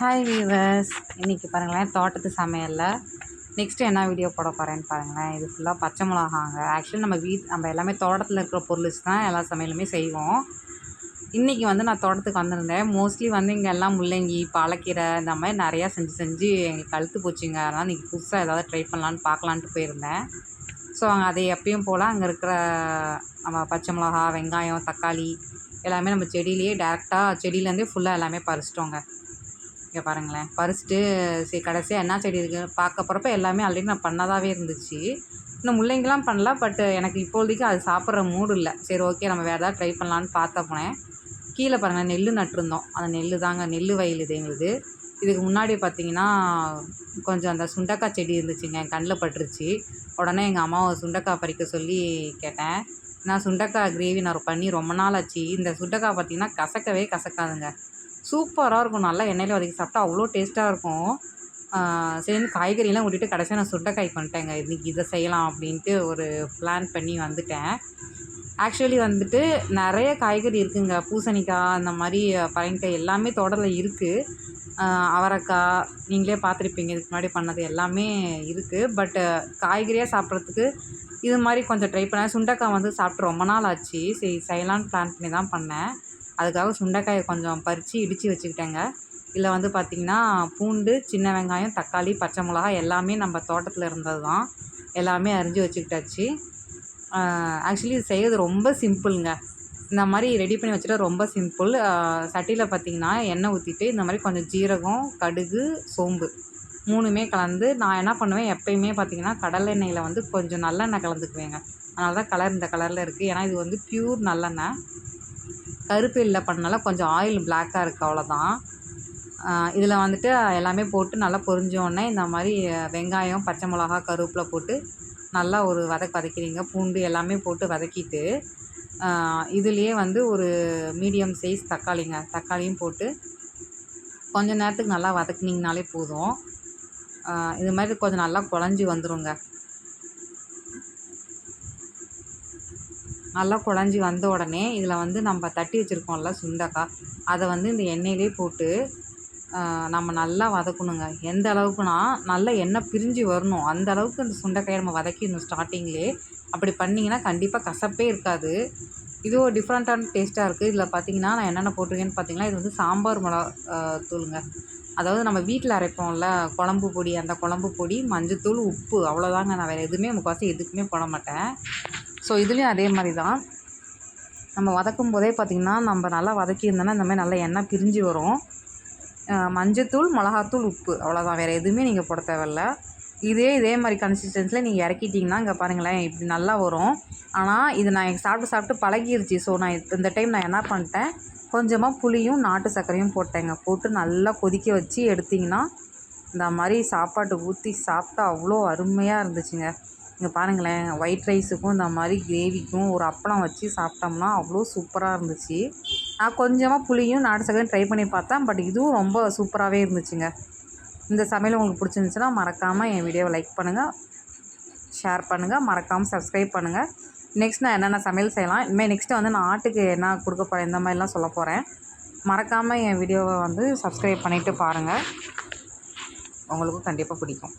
Hi viewers, இன்றைக்கி பாருங்களேன் தோட்டத்து சமையலில் நெக்ஸ்ட்டு என்ன வீடியோ போட போகிறேன்னு பாருங்களேன். இது ஃபுல்லாக பச்சை மிளகாங்க. ஆக்சுவலி நம்ம எல்லாமே தோட்டத்தில் இருக்கிற பொருள் வச்சு தான் எல்லா சமையலுமே செய்வோம். இன்றைக்கி நான் தோட்டத்துக்கு வந்திருந்தேன். மோஸ்ட்லி இங்கே எல்லாம் முள்ளங்கி, பாலக்கீரை இந்த மாதிரி நிறையா செஞ்சு எங்களுக்கு அழுத்து போச்சுங்க. அதனால் இன்றைக்கி புதுசாக ஏதாவது ட்ரை பண்ணலான்னு பார்க்கலான்ட்டு போயிருந்தேன். ஸோ அதை எப்பயும் போல் அங்கே இருக்கிற நம்ம பச்சை மிளகா, வெங்காயம், தக்காளி எல்லாமே நம்ம செடியிலேயே டேரெக்டாக செடியிலேருந்தே ஃபுல்லாக எல்லாமே பறிச்சிட்டோங்க. இங்கே பாருங்களேன், பறிச்சுட்டு சரி கடைசியாக என்ன செடி இருக்குது பார்க்க போகிறப்ப எல்லாமே ஆல்ரெடி நான் பண்ணதாகவே இருந்துச்சு. இன்னும் முள்ளங்கிலாம் பண்ணல, பட் எனக்கு இப்போதைக்கு அது சாப்பிட்ற மூடு இல்லை. சரி ஓகே, நம்ம வேறு ஏதாவது ட்ரை பண்ணலான்னு பார்த்த போனேன். கீழே பாருங்கள் நெல் நட்டுருந்தோம். அந்த நெல் தாங்க, நெல் வயல் இது எங்களுது. இதுக்கு முன்னாடி பார்த்திங்கன்னா கொஞ்சம் அந்த சுண்டக்காய் செடி இருந்துச்சுங்க, என் கண்ணில் பட்டுருச்சு. உடனே எங்கள் அம்மாவை சுண்டக்காய் பறிக்க சொல்லி கேட்டேன். நான் சுண்டக்காய் கிரேவி நான் பண்ணி ரொம்ப நாள் ஆச்சு. இந்த சுண்டக்காய் பார்த்திங்கன்னா கசக்கவே கசக்காதுங்க, சூப்பராக இருக்கும். நல்லா எண்ணெயில் வதக்கி சாப்பிட்டா அவ்வளோ டேஸ்ட்டாக இருக்கும். சரின்னு காய்கறியெல்லாம் விட்டுட்டு கடைசியாக நான் சுண்டைக்காய் பண்ணிட்டேங்க. இன்றைக்கி இதை செய்யலாம் அப்படின்ட்டு ஒரு பிளான் பண்ணி வந்துட்டேன். ஆக்சுவலி நிறைய காய்கறி இருக்குதுங்க. பூசணிக்காய், அந்த மாதிரி பரங்கிக்காய் எல்லாமே தோட்டத்தில் இருக்குது. அவரைக்காய் நீங்களே பார்த்துருப்பீங்க, இதுக்கு முன்னாடி பண்ணது எல்லாமே இருக்குது. பட்டு காய்கறியாக சாப்பிட்றதுக்கு இது மாதிரி கொஞ்சம் ட்ரை பண்ணேன். சுண்டைக்காய் சாப்பிட்டு ரொம்ப நாள் ஆச்சு. சரி செய்யலான்னு பிளான் பண்ணி தான் பண்ணேன். அதுக்காக சுண்டைக்காயை கொஞ்சம் பறித்து இடித்து வச்சுக்கிட்டேங்க. இதில் பார்த்திங்கன்னா பூண்டு, சின்ன வெங்காயம், தக்காளி, பச்சை மிளகா எல்லாமே நம்ம தோட்டத்தில் இருந்தது தான். எல்லாமே அரிஞ்சு வச்சுக்கிட்டாச்சு. ஆக்சுவலி இது செய்கிறது ரொம்ப சிம்பிளுங்க. இந்த மாதிரி ரெடி பண்ணி வச்சுட்டா ரொம்ப சிம்பிள். சட்டியில் பார்த்திங்கன்னா எண்ணெய் ஊற்றிட்டு இந்த மாதிரி கொஞ்சம் ஜீரகம், கடுகு, சோம்பு 3மே கலந்து நான் என்ன பண்ணுவேன், எப்போயுமே பார்த்திங்கன்னா கடலை எண்ணெயில் கொஞ்சம் நல்லெண்ணெய் கலந்துக்குவேங்க. அதனால தான் கலர் இந்த கலரில் இருக்குது. ஏன்னா இது ப்யூர் நல்லெண்ணெய். கருப்பு எள்ளில் பண்ணனால கொஞ்சம் ஆயில் பிளாக்காக இருக்குது, அவ்வளோதான். இதில் எல்லாமே போட்டு நல்லா பொரிஞ்சோடனே இந்த மாதிரி வெங்காயம், பச்சை மிளகா, கருவேப்பிலை போட்டு நல்லா ஒரு வதக்கிறீங்க. பூண்டு எல்லாமே போட்டு வதக்கிட்டு இதுலேயே ஒரு மீடியம் சைஸ் தக்காளிங்க, தக்காளியும் போட்டு கொஞ்சம் நேரத்துக்கு நல்லா வதக்குனிங்கனாலே போதும். இது மாதிரி கொஞ்சம் நல்லா குழஞ்சி வந்துடுங்க. நல்லா குழஞ்சி வந்த உடனே இதில் நம்ம தட்டி வச்சுருக்கோம்ல சுண்டைக்காய், அதை இந்த எண்ணெயிலே போட்டு நம்ம நல்லா வதக்கணுங்க. எந்த அளவுக்குனா நல்லா எண்ணெய் பிரிஞ்சு வரணும், அந்த அளவுக்கு இந்த சுண்டைக்காயை நம்ம வதக்கிடணும் ஸ்டார்டிங்லேயே. அப்படி பண்ணிங்கன்னா கண்டிப்பாக கசப்பே இருக்காது. இது ஒரு டிஃப்ரெண்ட்டான டேஸ்ட்டாக இருக்குது. இதில் பார்த்திங்கன்னா நான் என்னென்ன போட்டிருக்கேன்னு பார்த்தீங்கன்னா, இது சாம்பார் மிளகா தூளுங்க. அதாவது நம்ம வீட்டில் அரைப்போம்ல குழம்பு பொடி, அந்த குழம்பு பொடி, மஞ்சத்தூள், உப்பு, அவ்வளோதாங்க. நான் வேறு எதுவுமே முக்கால்வாசி எதுக்குமே போட மாட்டேன். ஸோ இதுலேயும் அதே மாதிரி தான். நம்ம வதக்கும் போதே பார்த்திங்கன்னா நம்ம நல்லா வதக்கியிருந்தோன்னா இந்த மாதிரி நல்லா எண்ணெய் பிரிஞ்சு வரும். மஞ்சத்தூள், மிளகாத்தூள், உப்பு, அவ்வளோதான். வேறு எதுவுமே நீங்கள் போட தேவையில்ல. இதே மாதிரி கன்சிஸ்டன்சியில் நீங்கள் இறக்கிட்டிங்கன்னா இங்கே பாருங்களேன் இப்படி நல்லா வரும். ஆனால் இது நான் சாப்பிட்டு பழகிருச்சு. ஸோ நான் இந்த டைம் நான் என்ன பண்ணிட்டேன், கொஞ்சமாக புளியும் நாட்டு சர்க்கரையும் போட்டேங்க. போட்டு நல்லா கொதிக்க வச்சு எடுத்திங்கன்னா இந்த மாதிரி சாப்பாட்டு ஊற்றி சாப்பிட்டா அவ்வளோ அருமையாக இருந்துச்சுங்க. இங்கே பாருங்களேன், ஒயிட் ரைஸுக்கும் இந்த மாதிரி கிரேவிக்கும் ஒரு அப்பளம் வச்சு சாப்பிட்டோம்னா அவ்வளோ சூப்பராக இருந்துச்சு. நான் கொஞ்சமாக புளியும் நாட்டு சர்க்கரையும் ட்ரை பண்ணி பார்த்தேன், பட் இதுவும் ரொம்ப சூப்பராகவே இருந்துச்சுங்க. இந்த சமையல் உங்களுக்கு பிடிச்சிருந்துச்சுன்னா மறக்காமல் என் வீடியோவை லைக் பண்ணுங்கள், ஷேர் பண்ணுங்கள், மறக்காமல் சப்ஸ்கிரைப் பண்ணுங்கள். நெக்ஸ்ட் நான் என்னென்ன சமையல் செய்யலாம், இனிமேல் நெக்ஸ்ட்டு நான் ஆட்டுக்கு என்ன கொடுக்க போகிறேன், இந்த மாதிரிலாம் சொல்ல போகிறேன். மறக்காமல் என் வீடியோவை சப்ஸ்கிரைப் பண்ணிவிட்டு பாருங்கள், உங்களுக்கும் கண்டிப்பாக பிடிக்கும்.